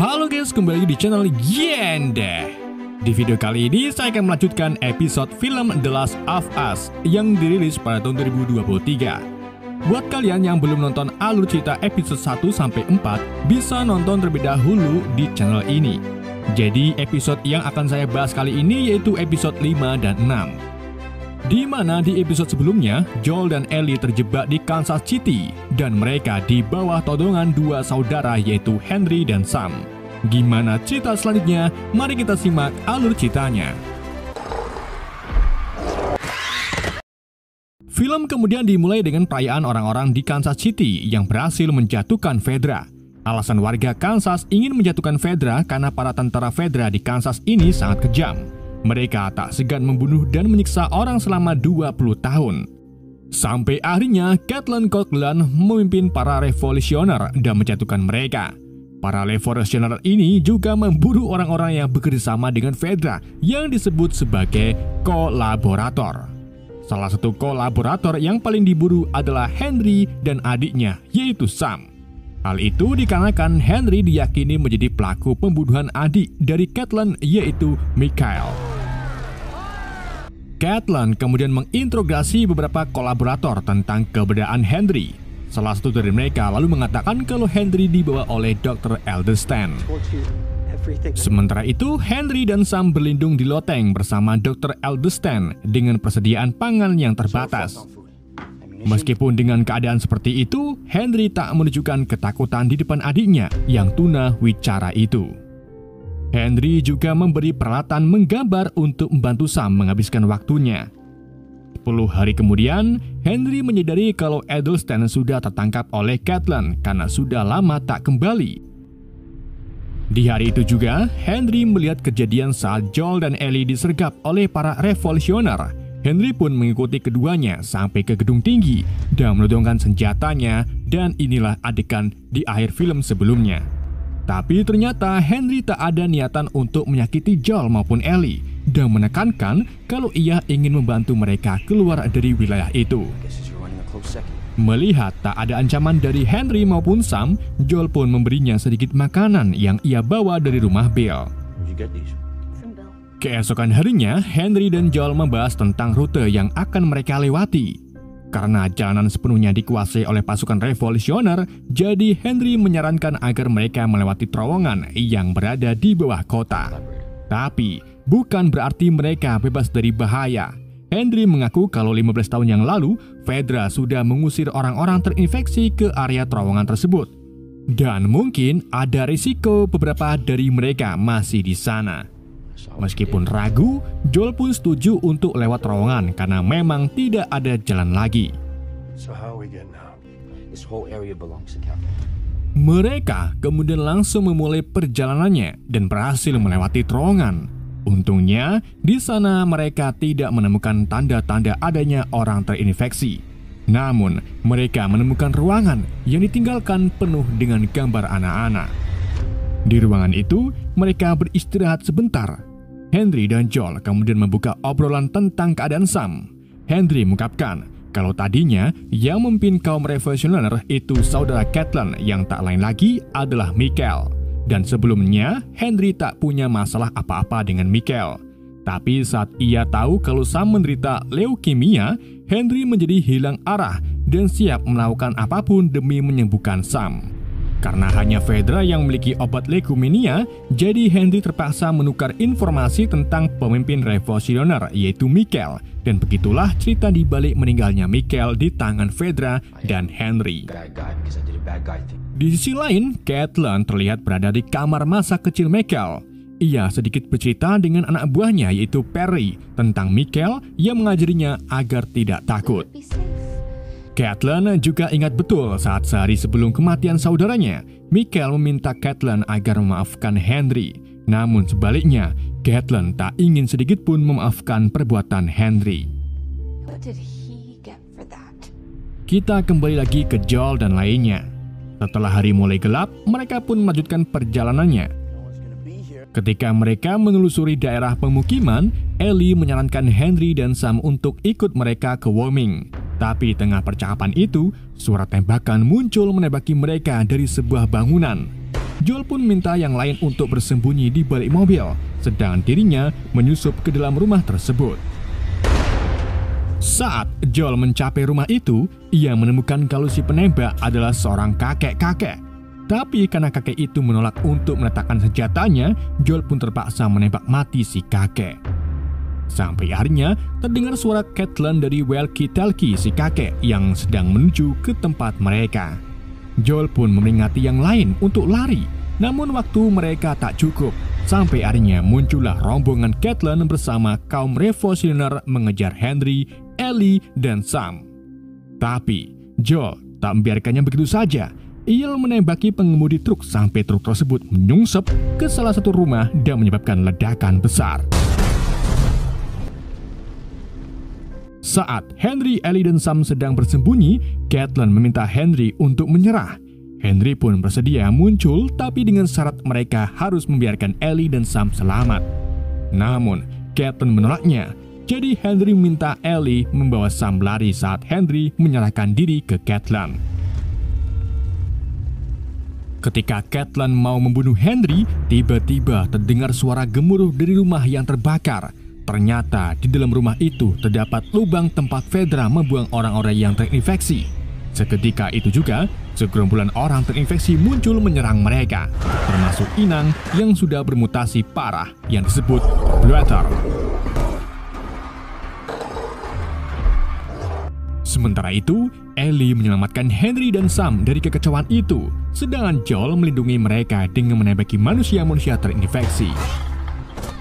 Halo guys, kembali lagi di channel Yenda. Di video kali ini saya akan melanjutkan episode film The Last of Us yang dirilis pada tahun 2023. Buat kalian yang belum nonton alur cerita episode 1-4, bisa nonton terlebih dahulu di channel ini. Jadi episode yang akan saya bahas kali ini yaitu episode 5 dan 6. Di mana di episode sebelumnya, Joel dan Ellie terjebak di Kansas City dan mereka di bawah todongan dua saudara yaitu Henry dan Sam. Gimana cerita selanjutnya? Mari kita simak alur ceritanya. Film kemudian dimulai dengan perayaan orang-orang di Kansas City yang berhasil menjatuhkan Fedra. Alasan warga Kansas ingin menjatuhkan Fedra karena para tentara Fedra di Kansas ini sangat kejam. Mereka tak segan membunuh dan menyiksa orang selama 20 tahun. Sampai akhirnya Caitlin Coughlin memimpin para revolusioner dan menjatuhkan mereka. Para revolusioner ini juga memburu orang-orang yang bekerjasama dengan Fedra yang disebut sebagai kolaborator. Salah satu kolaborator yang paling diburu adalah Henry dan adiknya yaitu Sam. Hal itu dikarenakan Henry diyakini menjadi pelaku pembunuhan adik dari Caitlin yaitu Michael. Caitlin kemudian menginterogasi beberapa kolaborator tentang keberadaan Henry. Salah satu dari mereka lalu mengatakan kalau Henry dibawa oleh Dr. Edelstein. Sementara itu, Henry dan Sam berlindung di loteng bersama Dr. Edelstein dengan persediaan pangan yang terbatas. Meskipun dengan keadaan seperti itu, Henry tak menunjukkan ketakutan di depan adiknya yang tuna wicara itu. Henry juga memberi peralatan menggambar untuk membantu Sam menghabiskan waktunya. 10 hari kemudian, Henry menyadari kalau Edelstein sudah tertangkap oleh Caitlin karena sudah lama tak kembali. Di hari itu juga, Henry melihat kejadian saat Joel dan Ellie disergap oleh para revolusioner. Henry pun mengikuti keduanya sampai ke gedung tinggi dan menodongkan senjatanya, dan inilah adegan di akhir film sebelumnya. Tapi ternyata Henry tak ada niatan untuk menyakiti Joel maupun Ellie dan menekankan kalau ia ingin membantu mereka keluar dari wilayah itu. Melihat tak ada ancaman dari Henry maupun Sam, Joel pun memberinya sedikit makanan yang ia bawa dari rumah Bill. Keesokan harinya, Henry dan Joel membahas tentang rute yang akan mereka lewati. Karena jalanan sepenuhnya dikuasai oleh pasukan revolusioner, jadi Henry menyarankan agar mereka melewati terowongan yang berada di bawah kota. Tapi, bukan berarti mereka bebas dari bahaya. Henry mengaku kalau 15 tahun yang lalu, Fedra sudah mengusir orang-orang terinfeksi ke area terowongan tersebut. Dan mungkin ada risiko beberapa dari mereka masih di sana. Meskipun ragu, Joel pun setuju untuk lewat terowongan karena memang tidak ada jalan lagi. Mereka kemudian langsung memulai perjalanannya dan berhasil melewati terowongan. Untungnya, di sana mereka tidak menemukan tanda-tanda adanya orang terinfeksi. Namun, mereka menemukan ruangan yang ditinggalkan penuh dengan gambar anak-anak. Di ruangan itu, mereka beristirahat sebentar. Henry dan Joel kemudian membuka obrolan tentang keadaan Sam. Henry mengungkapkan kalau tadinya yang memimpin kaum revolusioner itu saudara Caitlin yang tak lain lagi adalah Michael. Dan sebelumnya, Henry tak punya masalah apa-apa dengan Michael. Tapi saat ia tahu kalau Sam menderita leukemia, Henry menjadi hilang arah dan siap melakukan apapun demi menyembuhkan Sam. Karena hanya Fedra yang memiliki obat leukemia, jadi Henry terpaksa menukar informasi tentang pemimpin revolusioner yaitu Michael. Dan begitulah cerita di balik meninggalnya Michael di tangan Fedra dan Henry. Di sisi lain, Caitlin terlihat berada di kamar masa kecil Michael. Ia sedikit bercerita dengan anak buahnya yaitu Perry tentang Michael yang mengajarinya agar tidak takut. Caitlin juga ingat betul saat sehari sebelum kematian saudaranya, Michael meminta Caitlin agar memaafkan Henry. Namun sebaliknya, Caitlin tak ingin sedikit pun memaafkan perbuatan Henry. Kita kembali lagi ke Joel dan lainnya. Setelah hari mulai gelap, mereka pun melanjutkan perjalanannya. Ketika mereka menelusuri daerah pemukiman, Ellie menyarankan Henry dan Sam untuk ikut mereka ke Wyoming. Tapi tengah percakapan itu, suara tembakan muncul menembaki mereka dari sebuah bangunan. Joel pun minta yang lain untuk bersembunyi di balik mobil, sedang dirinya menyusup ke dalam rumah tersebut. Saat Joel mencapai rumah itu, ia menemukan kalau si penembak adalah seorang kakek-kakek. Tapi karena kakek itu menolak untuk meletakkan senjatanya, Joel pun terpaksa menembak mati si kakek. Sampai akhirnya terdengar suara Caitlin dari walkie-talkie si kakek yang sedang menuju ke tempat mereka. Joel pun memeringati yang lain untuk lari, namun waktu mereka tak cukup. Sampai akhirnya muncullah rombongan Caitlin bersama kaum revolusioner mengejar Henry, Ellie, dan Sam. Tapi Joel tak membiarkannya begitu saja. Ia menembaki pengemudi truk sampai truk tersebut menyungsep ke salah satu rumah dan menyebabkan ledakan besar. Saat Henry, Ellie, dan Sam sedang bersembunyi, Caitlin meminta Henry untuk menyerah. Henry pun bersedia muncul, tapi dengan syarat mereka harus membiarkan Ellie dan Sam selamat. Namun, Caitlin menolaknya. Jadi Henry meminta Ellie membawa Sam lari saat Henry menyerahkan diri ke Caitlin. Ketika Caitlin mau membunuh Henry, tiba-tiba terdengar suara gemuruh dari rumah yang terbakar. Ternyata di dalam rumah itu terdapat lubang tempat Fedra membuang orang-orang yang terinfeksi. Seketika itu juga, segerombolan orang terinfeksi muncul menyerang mereka, termasuk inang yang sudah bermutasi parah yang disebut Bloater. Sementara itu, Ellie menyelamatkan Henry dan Sam dari kekacauan itu, sedangkan Joel melindungi mereka dengan menembaki manusia-manusia terinfeksi.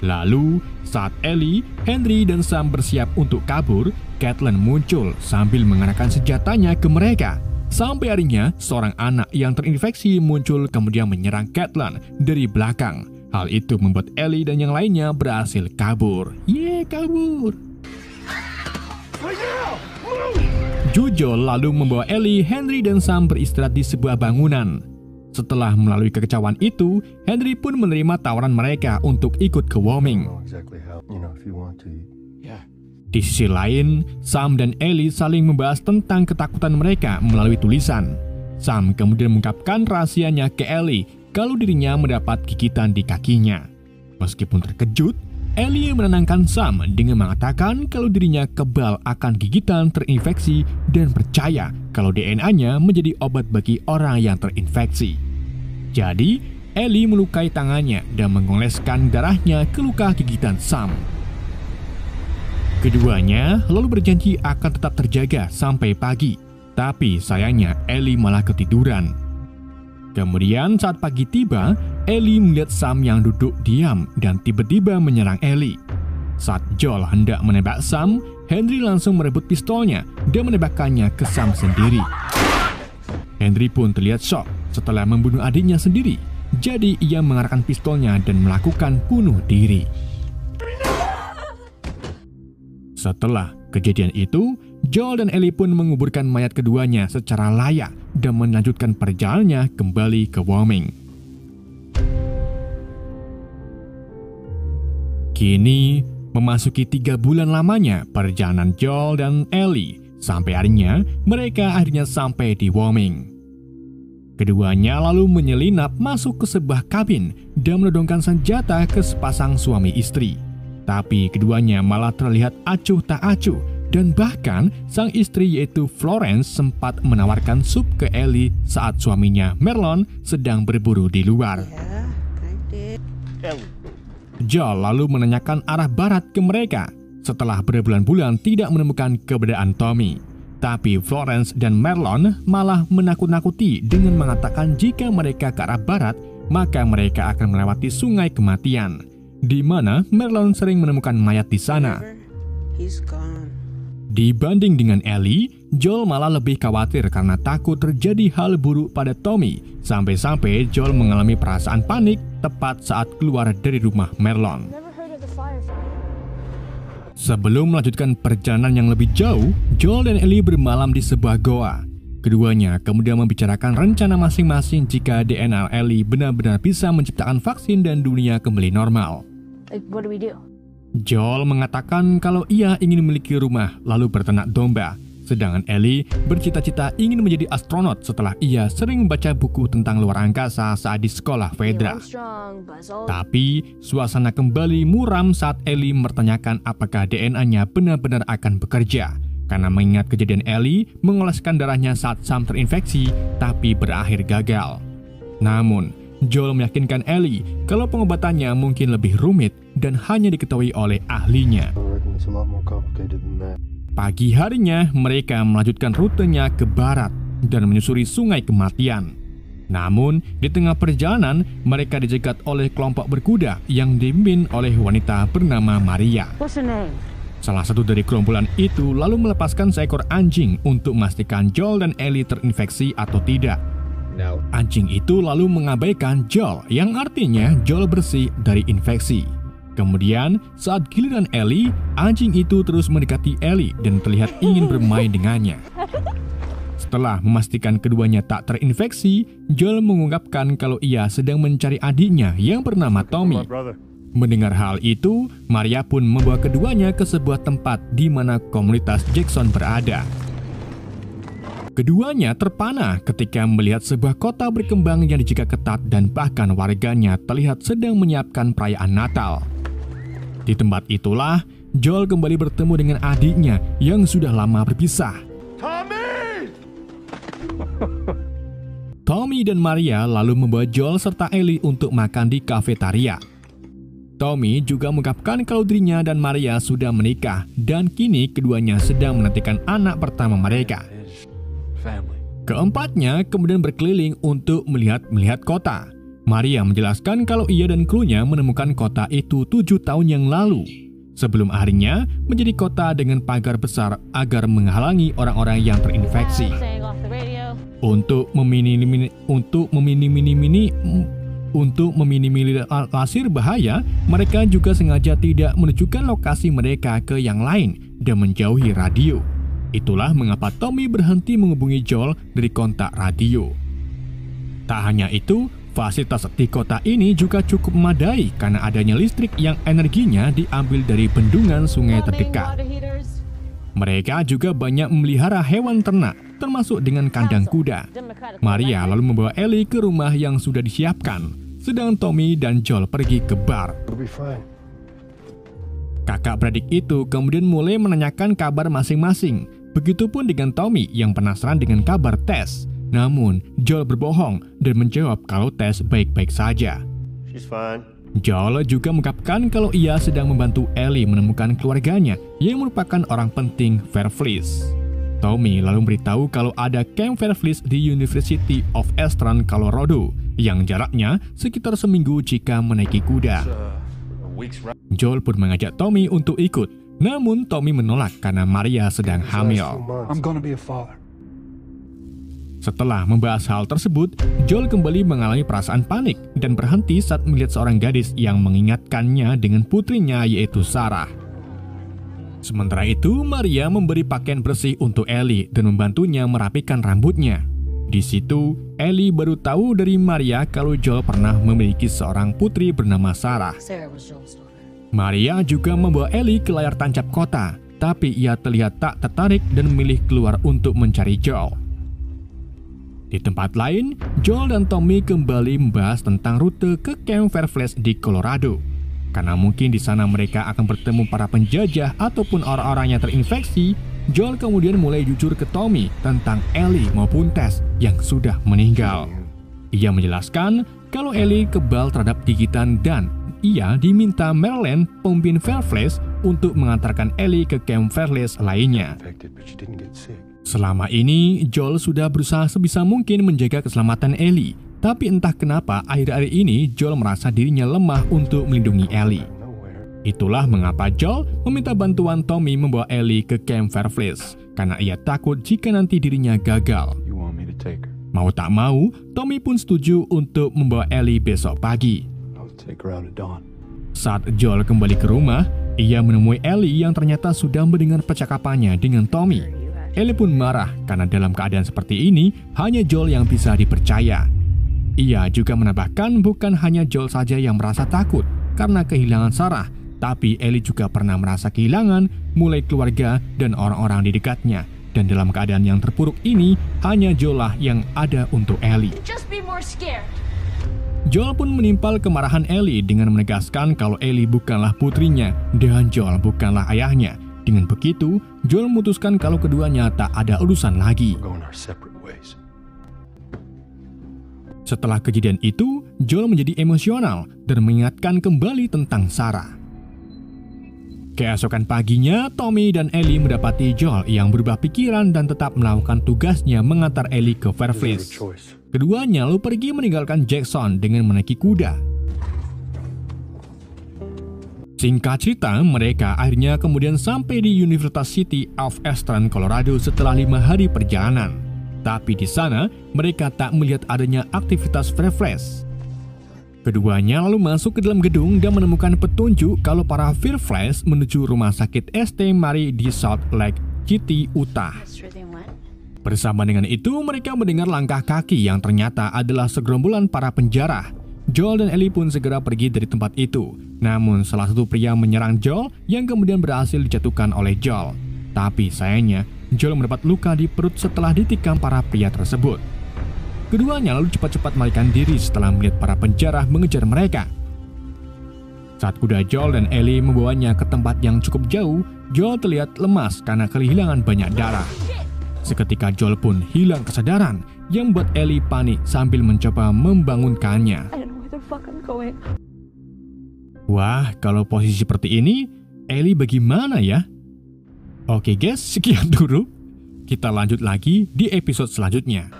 Lalu, saat Ellie, Henry, dan Sam bersiap untuk kabur, Caitlin muncul sambil mengarahkan senjatanya ke mereka. Sampai akhirnya, seorang anak yang terinfeksi muncul kemudian menyerang Caitlin dari belakang. Hal itu membuat Ellie dan yang lainnya berhasil kabur. Kabur! Joel lalu membawa Ellie, Henry, dan Sam beristirahat di sebuah bangunan. Setelah melalui kekecauan itu, Henry pun menerima tawaran mereka untuk ikut ke Wyoming. Di sisi lain, Sam dan Ellie saling membahas tentang ketakutan mereka melalui tulisan. Sam kemudian mengungkapkan rahasianya ke Ellie kalau dirinya mendapat gigitan di kakinya. Meskipun terkejut, Ellie menenangkan Sam dengan mengatakan kalau dirinya kebal akan gigitan terinfeksi dan percaya kalau DNA-nya menjadi obat bagi orang yang terinfeksi. Jadi, Ellie melukai tangannya dan mengoleskan darahnya ke luka gigitan Sam. Keduanya lalu berjanji akan tetap terjaga sampai pagi, tapi sayangnya Ellie malah ketiduran. Kemudian saat pagi tiba, Ellie melihat Sam yang duduk diam dan tiba-tiba menyerang Ellie. Saat Joel hendak menembak Sam, Henry langsung merebut pistolnya dan menembakkannya ke Sam sendiri. Henry pun terlihat shock setelah membunuh adiknya sendiri, jadi ia mengarahkan pistolnya dan melakukan bunuh diri. Setelah kejadian itu, Joel dan Ellie pun menguburkan mayat keduanya secara layak dan melanjutkan perjalanannya kembali ke Wyoming. Kini, memasuki 3 bulan lamanya perjalanan Joel dan Ellie, sampai akhirnya mereka sampai di Wyoming. Keduanya lalu menyelinap masuk ke sebuah kabin dan menodongkan senjata ke sepasang suami istri. Tapi keduanya malah terlihat acuh tak acuh, dan bahkan sang istri yaitu Florence sempat menawarkan sup ke Ellie saat suaminya Merlon sedang berburu di luar. Joel lalu menanyakan arah barat ke mereka setelah berbulan-bulan tidak menemukan keberadaan Tommy. Tapi Florence dan Merlon malah menakut-nakuti dengan mengatakan jika mereka ke arah barat, maka mereka akan melewati sungai kematian, di mana Merlon sering menemukan mayat di sana. Dibanding dengan Ellie, Joel malah lebih khawatir karena takut terjadi hal buruk pada Tommy, sampai-sampai Joel mengalami perasaan panik tepat saat keluar dari rumah Merlon. Sebelum melanjutkan perjalanan yang lebih jauh, Joel dan Ellie bermalam di sebuah goa. Keduanya kemudian membicarakan rencana masing-masing jika DNA Ellie benar-benar bisa menciptakan vaksin dan dunia kembali normal. What do we do? Joel mengatakan kalau ia ingin memiliki rumah lalu berternak domba, Sedangkan Ellie bercita-cita ingin menjadi astronot setelah ia sering membaca buku tentang luar angkasa saat di sekolah Fedra. Tapi, suasana kembali muram saat Ellie mempertanyakan apakah DNA-nya benar-benar akan bekerja. Karena mengingat kejadian Ellie mengoleskan darahnya saat Sam terinfeksi, tapi berakhir gagal. Namun, Joel meyakinkan Ellie kalau pengobatannya mungkin lebih rumit dan hanya diketahui oleh ahlinya. Pagi harinya, mereka melanjutkan rutenya ke barat dan menyusuri sungai kematian. Namun, di tengah perjalanan, mereka dicegat oleh kelompok berkuda yang dipimpin oleh wanita bernama Maria. Salah satu dari gerombolan itu lalu melepaskan seekor anjing untuk memastikan Joel dan Ellie terinfeksi atau tidak. Anjing itu lalu mengabaikan Joel, yang artinya Joel bersih dari infeksi. Kemudian, saat giliran Ellie, anjing itu terus mendekati Ellie dan terlihat ingin bermain dengannya. Setelah memastikan keduanya tak terinfeksi, Joel mengungkapkan kalau ia sedang mencari adiknya yang bernama Tommy. Mendengar hal itu, Maria pun membawa keduanya ke sebuah tempat di mana komunitas Jackson berada. Keduanya terpana ketika melihat sebuah kota berkembang yang dijaga ketat dan bahkan warganya terlihat sedang menyiapkan perayaan Natal. Di tempat itulah, Joel kembali bertemu dengan adiknya yang sudah lama berpisah. Tommy dan Maria lalu membawa Joel serta Ellie untuk makan di kafetaria. Tommy juga mengungkapkan kalau dirinya dan Maria sudah menikah dan kini keduanya sedang menantikan anak pertama mereka. Keempatnya kemudian berkeliling untuk melihat kota. Maria menjelaskan kalau ia dan krunya menemukan kota itu 7 tahun yang lalu. Sebelum akhirnya menjadi kota dengan pagar besar agar menghalangi orang-orang yang terinfeksi. Untuk meminimalisir bahaya, mereka juga sengaja tidak menunjukkan lokasi mereka ke yang lain dan menjauhi radio. Itulah mengapa Tommy berhenti menghubungi Joel dari kontak radio. Tak hanya itu, fasilitas di kota ini juga cukup memadai karena adanya listrik yang energinya diambil dari bendungan sungai terdekat. Mereka juga banyak memelihara hewan ternak, termasuk dengan kandang kuda. Maria lalu membawa Ellie ke rumah yang sudah disiapkan, sedang Tommy dan Joel pergi ke bar. Kakak beradik itu kemudian mulai menanyakan kabar masing-masing. Begitupun dengan Tommy yang penasaran dengan kabar Tess. Namun, Joel berbohong dan menjawab kalau Tess baik-baik saja. Joel juga mengungkapkan kalau ia sedang membantu Ellie menemukan keluarganya yang merupakan orang penting Fairfleece. Tommy lalu memberitahu kalau ada Camp Fairfleece di University of Eastern Colorado yang jaraknya sekitar seminggu jika menaiki kuda. Joel pun mengajak Tommy untuk ikut. Namun Tommy menolak karena Maria sedang hamil. Setelah membahas hal tersebut, Joel kembali mengalami perasaan panik dan berhenti saat melihat seorang gadis yang mengingatkannya dengan putrinya yaitu Sarah. Sementara itu, Maria memberi pakaian bersih untuk Ellie dan membantunya merapikan rambutnya. Di situ, Ellie baru tahu dari Maria kalau Joel pernah memiliki seorang putri bernama Sarah. Maria juga membawa Ellie ke layar tancap kota, tapi ia terlihat tak tertarik dan memilih keluar untuk mencari Joel. Di tempat lain, Joel dan Tommy kembali membahas tentang rute ke Camp Fairfleece di Colorado. Karena mungkin di sana mereka akan bertemu para penjajah ataupun orang-orang yang terinfeksi, Joel kemudian mulai jujur ke Tommy tentang Ellie maupun Tess yang sudah meninggal. Ia menjelaskan kalau Ellie kebal terhadap gigitan dan ia diminta Marilyn, pemimpin Fairfleece, untuk mengantarkan Ellie ke Camp Fairfleece lainnya. Selama ini, Joel sudah berusaha sebisa mungkin menjaga keselamatan Ellie. Tapi entah kenapa akhir-akhir ini Joel merasa dirinya lemah untuk melindungi Ellie. Itulah mengapa Joel meminta bantuan Tommy membawa Ellie ke Camp Fairfleece, karena ia takut jika nanti dirinya gagal. Mau tak mau, Tommy pun setuju untuk membawa Ellie besok pagi. Saat Joel kembali ke rumah, ia menemui Ellie yang ternyata sudah mendengar percakapannya dengan Tommy. Ellie pun marah karena dalam keadaan seperti ini, hanya Joel yang bisa dipercaya. Ia juga menambahkan bukan hanya Joel saja yang merasa takut karena kehilangan Sarah, tapi Ellie juga pernah merasa kehilangan mulai keluarga dan orang-orang di dekatnya Dan dalam keadaan yang terpuruk ini, hanya Joel lah yang ada untuk Ellie. Just be more scared. Joel pun menimpal kemarahan Ellie dengan menegaskan kalau Ellie bukanlah putrinya dan Joel bukanlah ayahnya. Dengan begitu, Joel memutuskan kalau keduanya tak ada urusan lagi. Setelah kejadian itu, Joel menjadi emosional dan mengingatkan kembali tentang Sarah. Keesokan paginya, Tommy dan Ellie mendapati Joel yang berubah pikiran dan tetap melakukan tugasnya mengantar Ellie ke Fairfield. Keduanya lalu pergi meninggalkan Jackson dengan menaiki kuda. Singkat cerita, mereka akhirnya kemudian sampai di University City of Eastern Colorado setelah 5 hari perjalanan. Tapi di sana, mereka tak melihat adanya aktivitas Fairfield. Keduanya lalu masuk ke dalam gedung dan menemukan petunjuk kalau para Fairfield menuju rumah sakit St. Mary di Salt Lake City, Utah. Bersama dengan itu, mereka mendengar langkah kaki yang ternyata adalah segerombolan para penjara. Joel dan Ellie pun segera pergi dari tempat itu. Namun salah satu pria menyerang Joel yang kemudian berhasil dijatuhkan oleh Joel. Tapi sayangnya, Joel mendapat luka di perut setelah ditikam para pria tersebut. Keduanya lalu cepat-cepat melarikan diri setelah melihat para penjara mengejar mereka. Saat kuda Joel dan Ellie membawanya ke tempat yang cukup jauh, Joel terlihat lemas karena kehilangan banyak darah. Seketika Joel pun hilang kesadaran, yang membuat Ellie panik sambil mencoba membangunkannya. Wah, kalau posisi seperti ini, Ellie bagaimana ya? Oke guys, sekian dulu. Kita lanjut lagi di episode selanjutnya.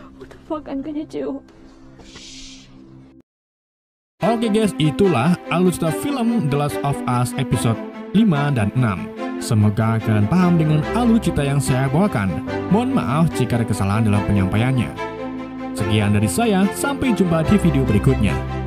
Oke guys, itulah alur cerita film The Last of Us episode 5 dan 6. Semoga kalian paham dengan alur cerita yang saya bawakan. Mohon maaf jika ada kesalahan dalam penyampaiannya. Sekian dari saya, sampai jumpa di video berikutnya.